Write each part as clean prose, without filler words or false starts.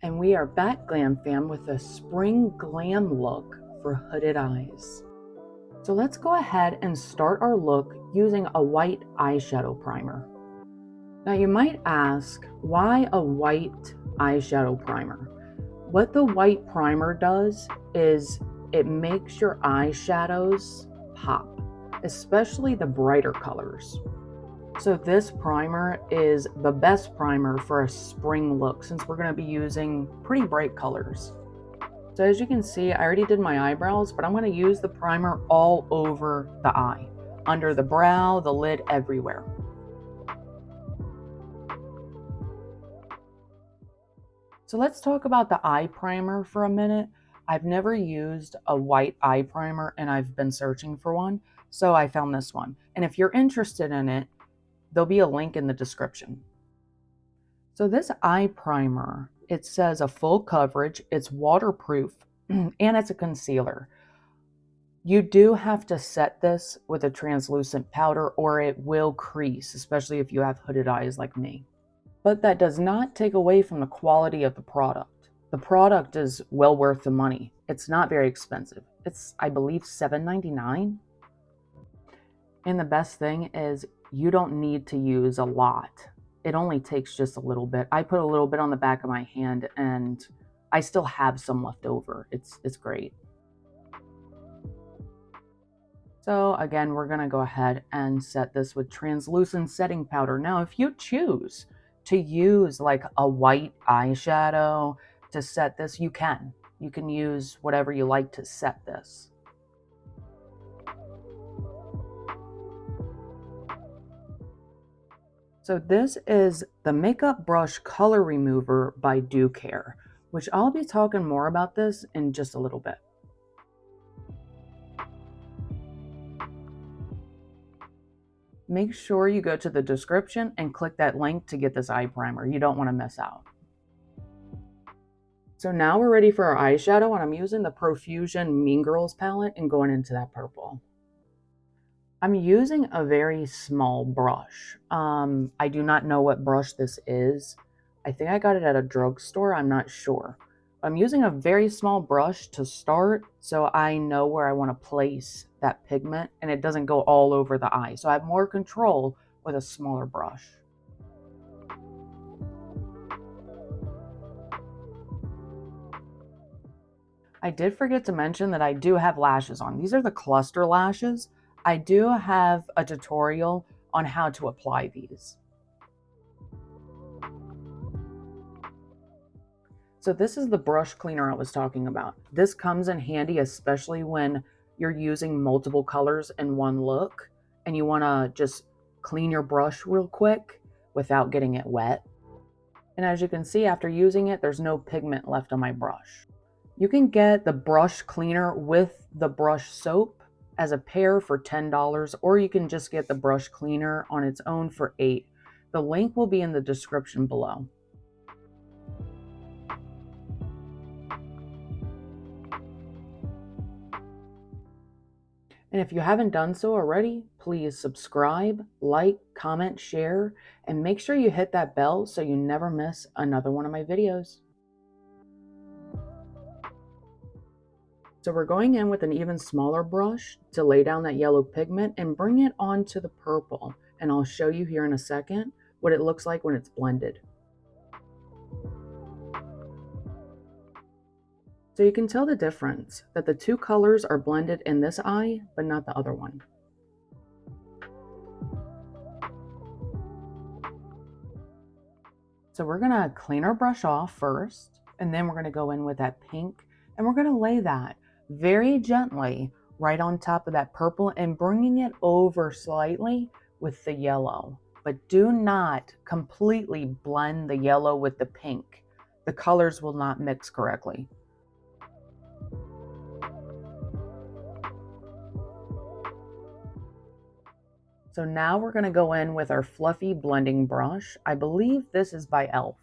And we are back, Glam Fam, with a spring glam look for hooded eyes. So let's go ahead and start our look using a white eyeshadow primer. Now you might ask, why a white eyeshadow primer? What the white primer does is it makes your eyeshadows pop, especially the brighter colors. So this primer is the best primer for a spring look since we're going to be using pretty bright colors. So as you can see, I already did my eyebrows, but I'm going to use the primer all over the eye, under the brow, the lid, everywhere. So let's talk about the eye primer for a minute. I've never used a white eye primer and I've been searching for one, so I found this one. And if you're interested in it, there'll be a link in the description. So this eye primer, it says a full coverage, it's waterproof, and it's a concealer. You do have to set this with a translucent powder or it will crease, especially if you have hooded eyes like me. But that does not take away from the quality of the product. The product is well worth the money. It's not very expensive. It's, I believe, $7.99. And the best thing is you don't need to use a lot. It only takes just a little bit. I put a little bit on the back of my hand and I still have some left over. It's great. So again, we're gonna go ahead and set this with translucent setting powder. Now, if you choose to use like a white eyeshadow to set this, you can. You can use whatever you like to set this. So this is the Makeup Brush Color Remover by DUcare, which I'll be talking more about this in just a little bit. Make sure you go to the description and click that link to get this eye primer. You don't want to miss out. So now we're ready for our eyeshadow, and I'm using the Profusion Mean Girls palette and going into that purple. I'm using a very small brush. I do not know what brush this is. I think I got it at a drugstore. I'm not sure. I'm using a very small brush to start so I know where I want to place that pigment and it doesn't go all over the eye. So I have more control with a smaller brush. I did forget to mention that I do have lashes on. These are the cluster lashes. I do have a tutorial on how to apply these. So this is the brush cleaner I was talking about. This comes in handy, especially when you're using multiple colors in one look and you want to just clean your brush real quick without getting it wet. And as you can see, after using it, there's no pigment left on my brush. You can get the brush cleaner with the brush soap as a pair for $10, or you can just get the brush cleaner on its own for $8. The link will be in the description below. And if you haven't done so already, please subscribe, like, comment, share, and make sure you hit that bell so you never miss another one of my videos. So we're going in with an even smaller brush to lay down that yellow pigment and bring it onto the purple. And I'll show you here in a second what it looks like when it's blended. So you can tell the difference that the two colors are blended in this eye, but not the other one. So we're gonna clean our brush off first, and then we're gonna go in with that pink, and we're gonna lay that very gently right on top of that purple and bringing it over slightly with the yellow. But do not completely blend the yellow with the pink. The colors will not mix correctly. So now we're going to go in with our fluffy blending brush. I believe this is by e.l.f.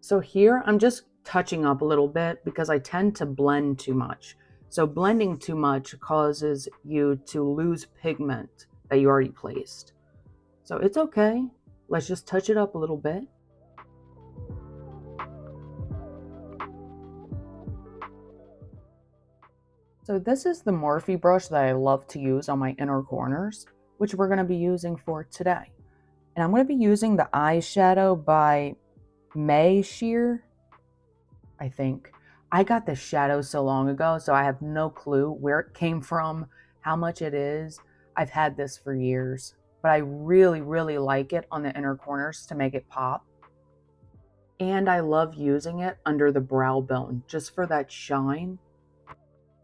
So here I'm just touching up a little bit because I tend to blend too much. So blending too much causes you to lose pigment that you already placed. So it's okay. Let's just touch it up a little bit. So this is the Morphe brush that I love to use on my inner corners, which we're going to be using for today. And I'm going to be using the eyeshadow by May Sheer, I think. I got this shadow so long ago, so I have no clue where it came from, how much it is. I've had this for years, but I really, really like it on the inner corners to make it pop. And I love using it under the brow bone just for that shine.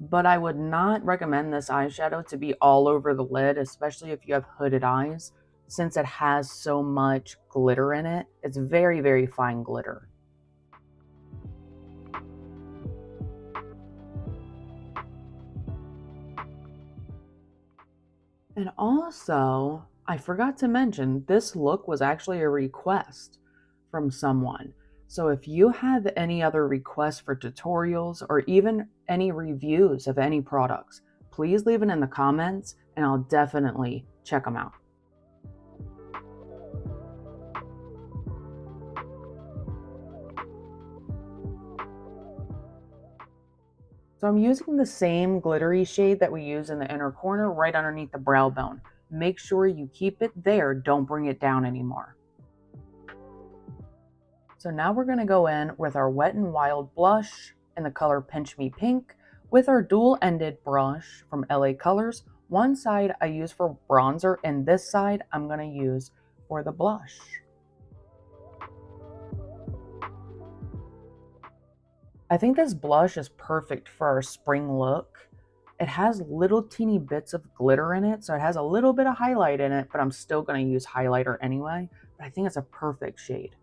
But I would not recommend this eyeshadow to be all over the lid, especially if you have hooded eyes, since it has so much glitter in it. It's very, very fine glitter. And also, I forgot to mention, this look was actually a request from someone. So if you have any other requests for tutorials or even any reviews of any products, please leave it in the comments and I'll definitely check them out. So I'm using the same glittery shade that we use in the inner corner right underneath the brow bone. Make sure you keep it there, don't bring it down anymore. So now we're going to go in with our Wet n Wild blush in the color Pinch Me Pink with our dual-ended brush from LA Colors. One side I use for bronzer and this side I'm going to use for the blush. I think this blush is perfect for our spring look. It has little teeny bits of glitter in it, so it has a little bit of highlight in it, but I'm still going to use highlighter anyway. But I think it's a perfect shade.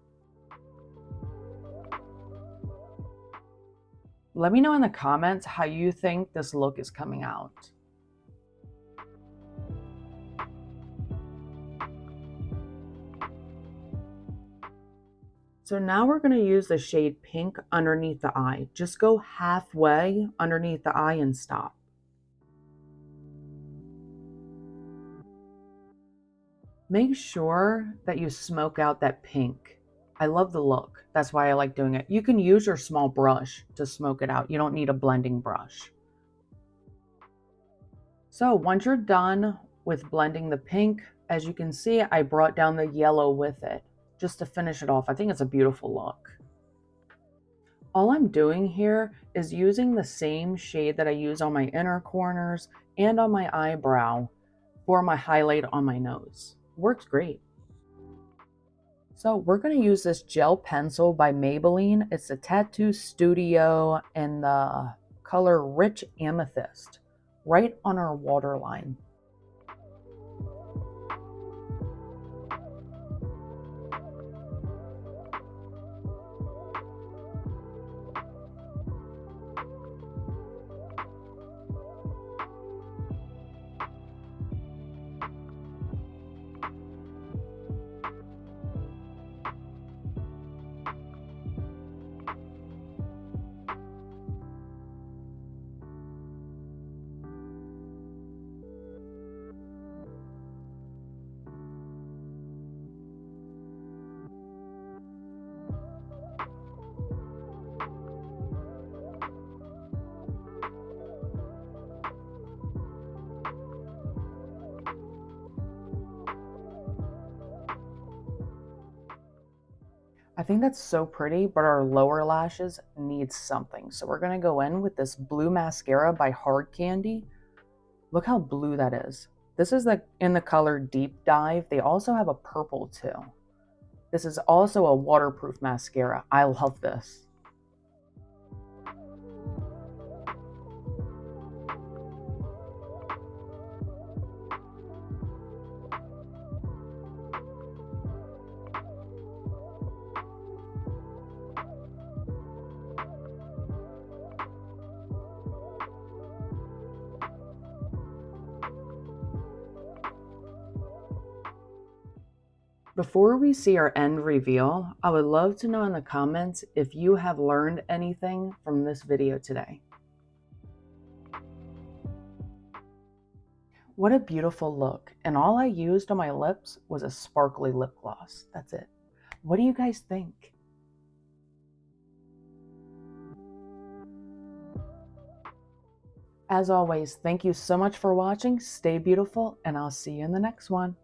Let me know in the comments how you think this look is coming out. So now we're going to use the shade Pink underneath the eye. Just go halfway underneath the eye and stop. Make sure that you smoke out that pink. I love the look. That's why I like doing it. You can use your small brush to smoke it out. You don't need a blending brush. So once you're done with blending the pink, as you can see, I brought down the yellow with it just to finish it off. I think it's a beautiful look. All I'm doing here is using the same shade that I use on my inner corners and on my eyebrow for my highlight on my nose. Works great. So we're going to use this gel pencil by Maybelline. It's a Tattoo Studio in the color Rich Amethyst, right on our waterline. I think that's so pretty, but our lower lashes need something. So we're going to go in with this blue mascara by Hard Candy. Look how blue that is. This is in the color Deep Dive. They also have a purple too. This is also a waterproof mascara. I love this. Before we see our end reveal, I would love to know in the comments if you have learned anything from this video today. What a beautiful look, and all I used on my lips was a sparkly lip gloss. That's it. What do you guys think? As always, thank you so much for watching. Stay beautiful, and I'll see you in the next one.